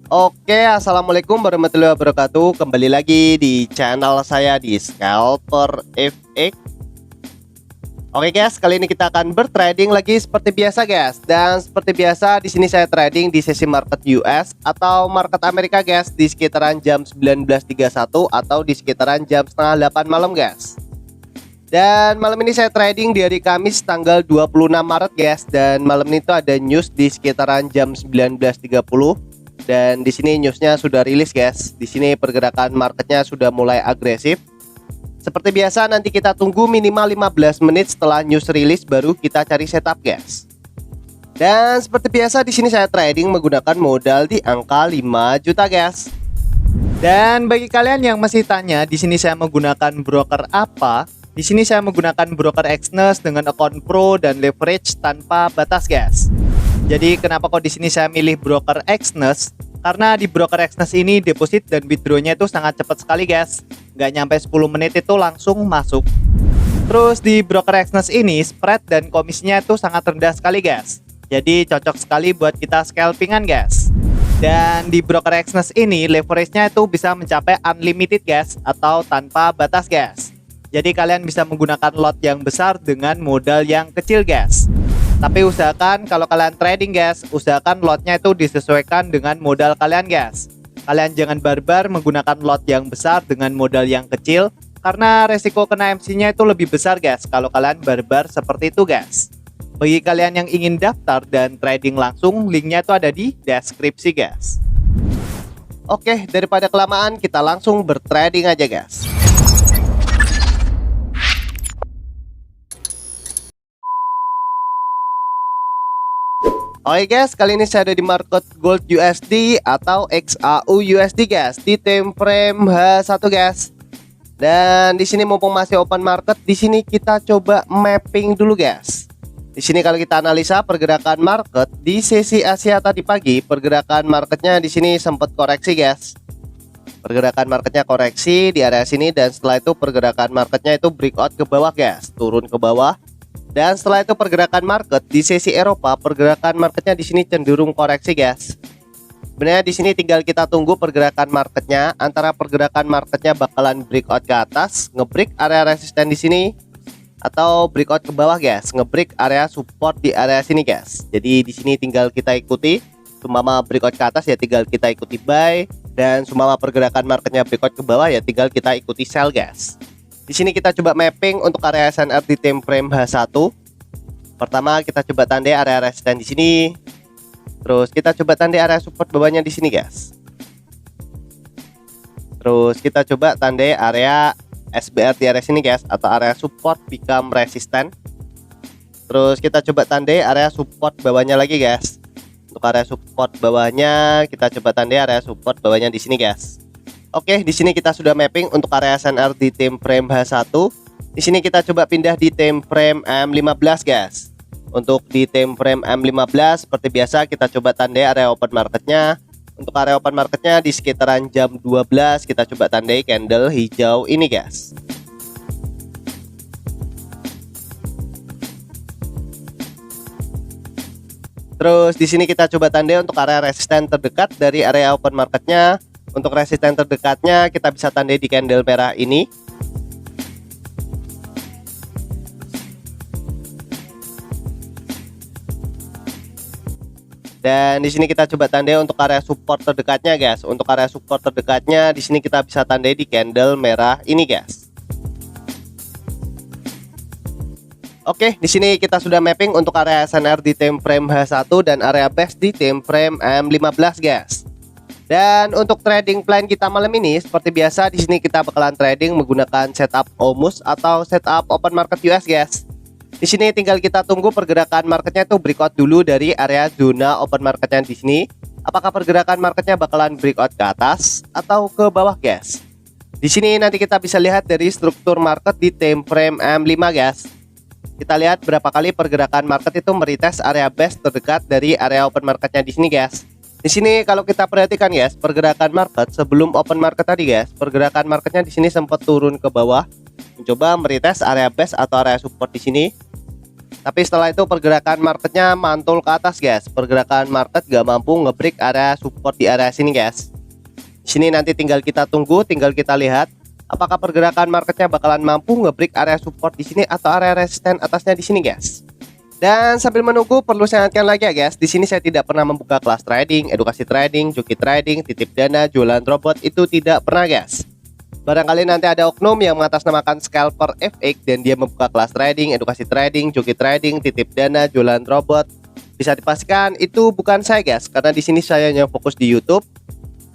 Oke, assalamualaikum warahmatullahi wabarakatuh. Kembali lagi di channel saya di Scalper FX. Oke guys, kali ini kita akan bertrading lagi seperti biasa guys. Dan seperti biasa di sini saya trading di sesi market US atau market Amerika guys, di sekitaran jam 19.31 atau di sekitaran jam setengah 8 malam guys. Dan malam ini saya trading di hari Kamis tanggal 26 Maret guys. Dan malam ini tuh ada news di sekitaran jam 19.30. Dan di sini newsnya sudah rilis guys. Di sini pergerakan marketnya sudah mulai agresif. Seperti biasa nanti kita tunggu minimal 15 menit setelah news rilis baru kita cari setup guys. Dan seperti biasa di sini saya trading menggunakan modal di angka 5 juta guys. Dan bagi kalian yang masih tanya di sini saya menggunakan broker apa? Di sini saya menggunakan broker Exness dengan akun pro dan leverage tanpa batas guys. Jadi kenapa kok di sini saya milih broker Exness? Karena di broker Exness ini deposit dan withdrawnya itu sangat cepat sekali guys. Nggak nyampe 10 menit itu langsung masuk. Terus di broker Exness ini spread dan komisinya itu sangat rendah sekali guys. Jadi cocok sekali buat kita scalpingan guys. Dan di broker Exness ini leverage-nya itu bisa mencapai unlimited guys atau tanpa batas guys. Jadi kalian bisa menggunakan lot yang besar dengan modal yang kecil guys. Tapi usahakan kalau kalian trading guys, usahakan lotnya itu disesuaikan dengan modal kalian guys. Kalian jangan barbar menggunakan lot yang besar dengan modal yang kecil, karena resiko kena MC-nya itu lebih besar guys kalau kalian barbar seperti itu guys. Bagi kalian yang ingin daftar dan trading langsung, linknya itu ada di deskripsi guys. Oke, daripada kelamaan kita langsung bertrading aja guys. Oke guys, kali ini saya ada di market gold USD atau XAU USD guys, di time frame H1 guys. Dan di sini mumpung masih open market, di sini kita coba mapping dulu guys. Di sini kalau kita analisa pergerakan market di sesi Asia tadi pagi, pergerakan marketnya di sini sempat koreksi guys. Pergerakan marketnya koreksi di area sini, dan setelah itu pergerakan marketnya itu breakout ke bawah guys, turun ke bawah. Dan setelah itu pergerakan market di sesi Eropa, pergerakan marketnya di sini cenderung koreksi guys. Sebenarnya di sini tinggal kita tunggu pergerakan marketnya, antara pergerakan marketnya bakalan breakout ke atas, ngebreak area resisten di sini, atau breakout ke bawah guys, ngebreak area support di area sini guys. Jadi di sini tinggal kita ikuti, sumama breakout ke atas ya tinggal kita ikuti buy, dan sumama pergerakan marketnya breakout ke bawah ya tinggal kita ikuti sell guys. Di sini kita coba mapping untuk area SNR di time frame H1. Pertama kita coba tandai area resisten di sini. Terus kita coba tandai area support bawahnya di sini guys. Terus kita coba tandai area SBR di area sini guys, atau area support become resistant. Terus kita coba tandai area support bawahnya lagi guys. Untuk area support bawahnya kita coba tandai area support bawahnya di sini guys. Oke, di sini kita sudah mapping untuk area SNR di time frame H1. Di sini kita coba pindah di time frame M15 guys. Untuk di time frame M15 seperti biasa kita coba tandai area open marketnya. Untuk area open marketnya di sekitaran jam 12 kita coba tandai candle hijau ini guys. Terus di sini kita coba tandai untuk area resisten terdekat dari area open marketnya. Untuk resisten terdekatnya kita bisa tandai di candle merah ini. Dan di sini kita coba tandai untuk area support terdekatnya guys. Untuk area support terdekatnya di sini kita bisa tandai di candle merah ini guys. Oke, di sini kita sudah mapping untuk area SNR di time frame H1 dan area base di time frame M15 guys. Dan untuk trading plan kita malam ini seperti biasa di sini kita bakalan trading menggunakan setup OMUS atau setup open market US guys. Di sini tinggal kita tunggu pergerakan marketnya itu breakout dulu dari area zona open marketnya di sini. Apakah pergerakan marketnya bakalan breakout ke atas atau ke bawah guys. Di sini nanti kita bisa lihat dari struktur market di time frame M5 guys. Kita lihat berapa kali pergerakan market itu meretest area base terdekat dari area open marketnya di sini guys. Di sini kalau kita perhatikan guys, pergerakan market sebelum open market tadi guys, pergerakan marketnya di sini sempat turun ke bawah, mencoba meretest area base atau area support di sini. Tapi setelah itu pergerakan marketnya mantul ke atas guys. Pergerakan market gak mampu nge-break area support di area sini guys. Di sini nanti tinggal kita tunggu, tinggal kita lihat apakah pergerakan marketnya bakalan mampu nge-break area support di sini atau area resisten atasnya di sini guys. Dan sambil menunggu perlu saya ingatkan lagi ya guys, di sini saya tidak pernah membuka kelas trading, edukasi trading, joki trading, titip dana, jualan robot, itu tidak pernah guys. Barangkali nanti ada oknum yang mengatasnamakan scalper FX dan dia membuka kelas trading, edukasi trading, joki trading, titip dana, jualan robot. Bisa dipastikan itu bukan saya guys, karena di sini saya hanya fokus di YouTube.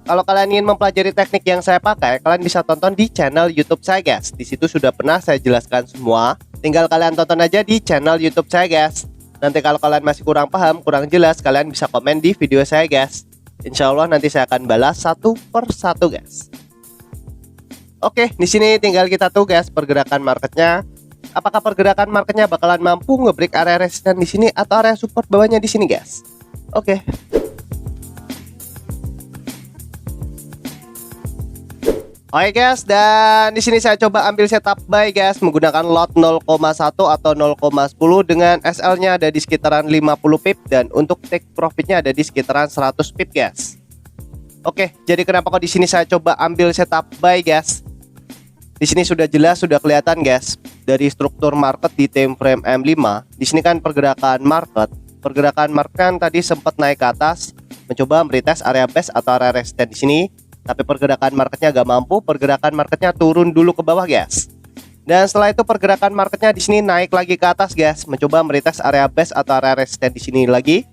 Kalau kalian ingin mempelajari teknik yang saya pakai, kalian bisa tonton di channel YouTube saya guys. Di situ sudah pernah saya jelaskan semua. Tinggal kalian tonton aja di channel YouTube saya guys. Nanti kalau kalian masih kurang paham, kurang jelas, kalian bisa komen di video saya guys. Insya Allah nanti saya akan balas satu per satu guys. Oke, di sini tinggal kita tuh guys pergerakan marketnya. Apakah pergerakan marketnya bakalan mampu nge-break area resisten di sini atau area support bawahnya di sini guys? Oke. Oke guys, dan di sini saya coba ambil setup buy guys menggunakan lot 0,1 atau 0,10 dengan SL-nya ada di sekitaran 50 pip dan untuk take profitnya ada di sekitaran 100 pip guys. Oke, jadi kenapa kok di sini saya coba ambil setup buy guys? Di sini sudah jelas, sudah kelihatan guys dari struktur market di time frame M5. Di sini kan pergerakan market kan tadi sempat naik ke atas, mencoba meretest area base atau area resisten di sini, tapi pergerakan marketnya gak mampu. Pergerakan marketnya turun dulu ke bawah guys. Dan setelah itu pergerakan marketnya di sini naik lagi ke atas guys, mencoba meretest area base atau area resisten di sini lagi.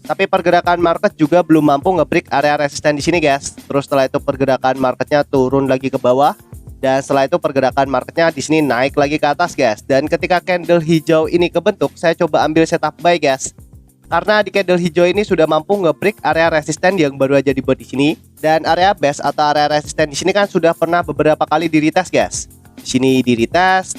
Tapi pergerakan market juga belum mampu nge-break area resisten di sini guys. Terus setelah itu pergerakan marketnya turun lagi ke bawah. Dan setelah itu pergerakan marketnya di sini naik lagi ke atas guys. Dan ketika candle hijau ini kebentuk, saya coba ambil setup buy guys. Karena di candle hijau ini sudah mampu nge-break area resisten yang baru aja dibuat di sini. Dan area base atau area resisten di sini kan sudah pernah beberapa kali di retest guys. Di sini di retest,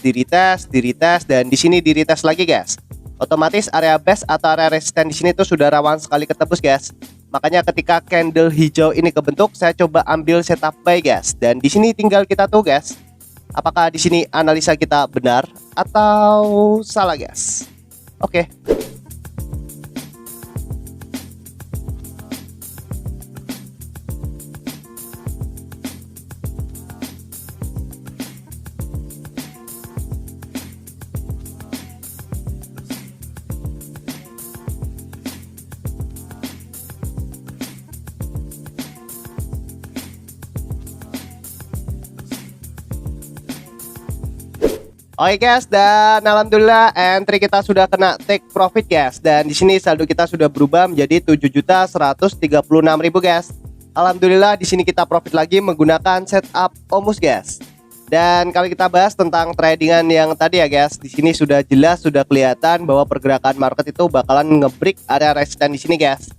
dan di sini di retest lagi guys. Otomatis area base atau area resisten di sini tuh sudah rawan sekali ketebus guys. Makanya ketika candle hijau ini kebentuk, saya coba ambil setup buy guys. Dan di sini tinggal kita tuh guys, apakah di sini analisa kita benar atau salah guys. Oke. Oke guys, dan alhamdulillah entry kita sudah kena take profit guys. Dan di sini saldo kita sudah berubah menjadi 7.136.000 guys. Alhamdulillah di sini kita profit lagi menggunakan setup Omus guys. Dan kalau kita bahas tentang tradingan yang tadi ya guys, di sini sudah jelas, sudah kelihatan bahwa pergerakan market itu bakalan nge-break area resisten di sini guys.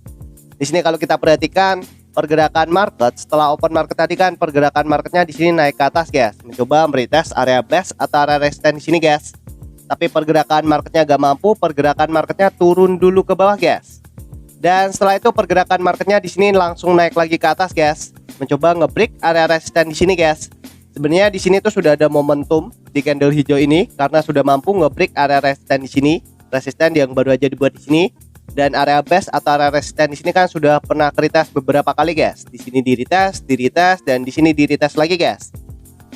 Di sini kalau kita perhatikan pergerakan market setelah open market tadi kan pergerakan marketnya di sini naik ke atas guys, mencoba meretest area base atau area resisten di sini guys. Tapi pergerakan marketnya gak mampu, pergerakan marketnya turun dulu ke bawah guys. Dan setelah itu pergerakan marketnya di sini langsung naik lagi ke atas guys, mencoba nge-break area resisten di sini guys. Sebenarnya di sini tuh sudah ada momentum di candle hijau ini karena sudah mampu nge-break area resisten di sini, resisten yang baru aja dibuat di sini. Dan area base atau area resisten di sini kan sudah pernah retest beberapa kali guys. Di sini di retest, dan di sini di retest lagi guys.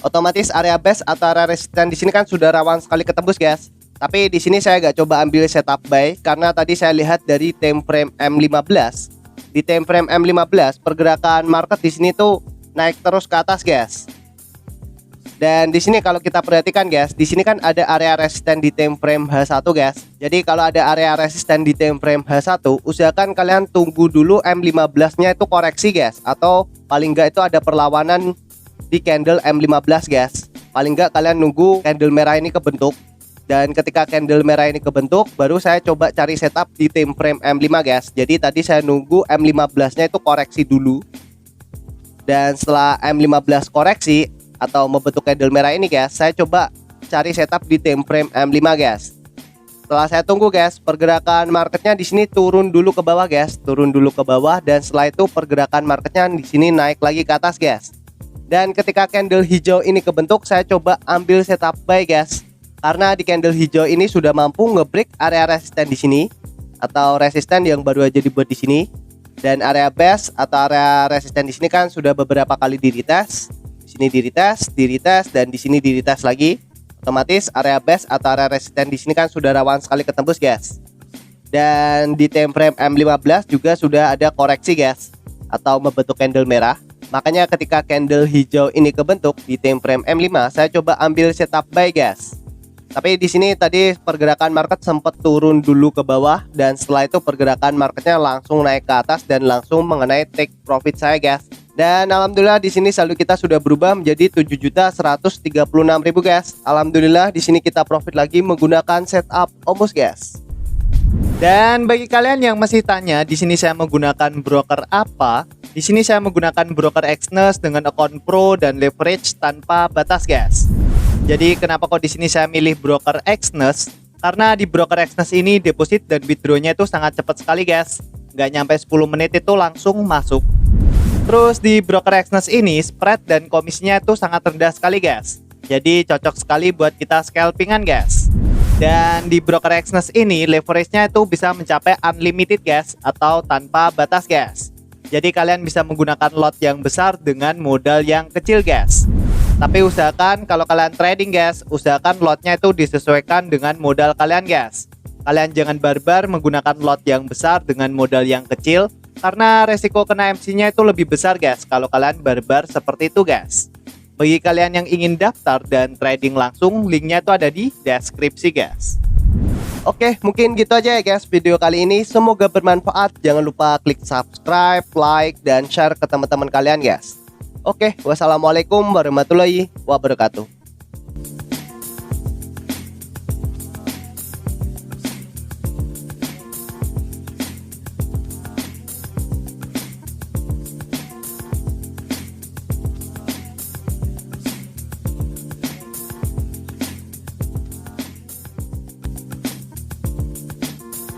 Otomatis area base atau area resisten di sini kan sudah rawan sekali ketembus guys. Tapi di sini saya gak coba ambil setup buy karena tadi saya lihat dari time frame M15. Di time frame M15 pergerakan market di sini tuh naik terus ke atas guys. Dan di sini kalau kita perhatikan guys, di sini kan ada area resisten di time frame H1 guys. Jadi kalau ada area resisten di time frame H1, usahakan kalian tunggu dulu M15-nya itu koreksi guys, atau paling enggak itu ada perlawanan di candle M15 guys. Paling enggak kalian nunggu candle merah ini kebentuk. Dan ketika candle merah ini kebentuk, baru saya coba cari setup di time frame M5 guys. Jadi tadi saya nunggu M15-nya itu koreksi dulu. Dan setelah M15 koreksi atau membentuk candle merah ini guys, saya coba cari setup di time frame M5 guys. Setelah saya tunggu guys, pergerakan marketnya di sini turun dulu ke bawah guys, turun dulu ke bawah, dan setelah itu pergerakan marketnya di sini naik lagi ke atas guys. Dan ketika candle hijau ini kebentuk, saya coba ambil setup buy guys. Karena di candle hijau ini sudah mampu ngebreak area resisten di sini atau resisten yang baru aja dibuat di sini. Dan area base atau area resisten di sini kan sudah beberapa kali di retest. Di sini di retest dan di sini di retest lagi. Otomatis area base atau area resisten di sini kan sudah rawan sekali ketembus, guys. Dan di time frame M15 juga sudah ada koreksi, guys, atau membentuk candle merah. Makanya ketika candle hijau ini kebentuk di time frame M5, saya coba ambil setup buy, guys. Tapi di sini tadi pergerakan market sempat turun dulu ke bawah dan setelah itu pergerakan marketnya langsung naik ke atas dan langsung mengenai take profit saya, guys. Dan alhamdulillah di sini saldo kita sudah berubah menjadi 7.136.000, guys. Alhamdulillah di sini kita profit lagi menggunakan setup Omus, guys. Dan bagi kalian yang masih tanya di sini saya menggunakan broker apa? Di sini saya menggunakan broker Exness dengan akun pro dan leverage tanpa batas, guys. Jadi kenapa kok di sini saya milih broker Exness? Karena di broker Exness ini deposit dan withdrawnya itu sangat cepat sekali, guys. Nggak nyampe 10 menit itu langsung masuk. Terus di broker Exness ini spread dan komisinya itu sangat rendah sekali, guys. Jadi cocok sekali buat kita scalpingan, guys. Dan di broker Exness ini leverage-nya itu bisa mencapai unlimited, guys, atau tanpa batas, guys. Jadi kalian bisa menggunakan lot yang besar dengan modal yang kecil, guys. Tapi usahakan kalau kalian trading, guys, usahakan lotnya itu disesuaikan dengan modal kalian, guys. Kalian jangan barbar menggunakan lot yang besar dengan modal yang kecil, karena resiko kena MC-nya itu lebih besar, guys, kalau kalian barbar seperti itu, guys. Bagi kalian yang ingin daftar dan trading langsung, linknya itu ada di deskripsi, guys. Oke, mungkin gitu aja ya, guys, video kali ini. Semoga bermanfaat. Jangan lupa klik subscribe, like, dan share ke teman-teman kalian, guys. Oke, wassalamualaikum warahmatullahi wabarakatuh.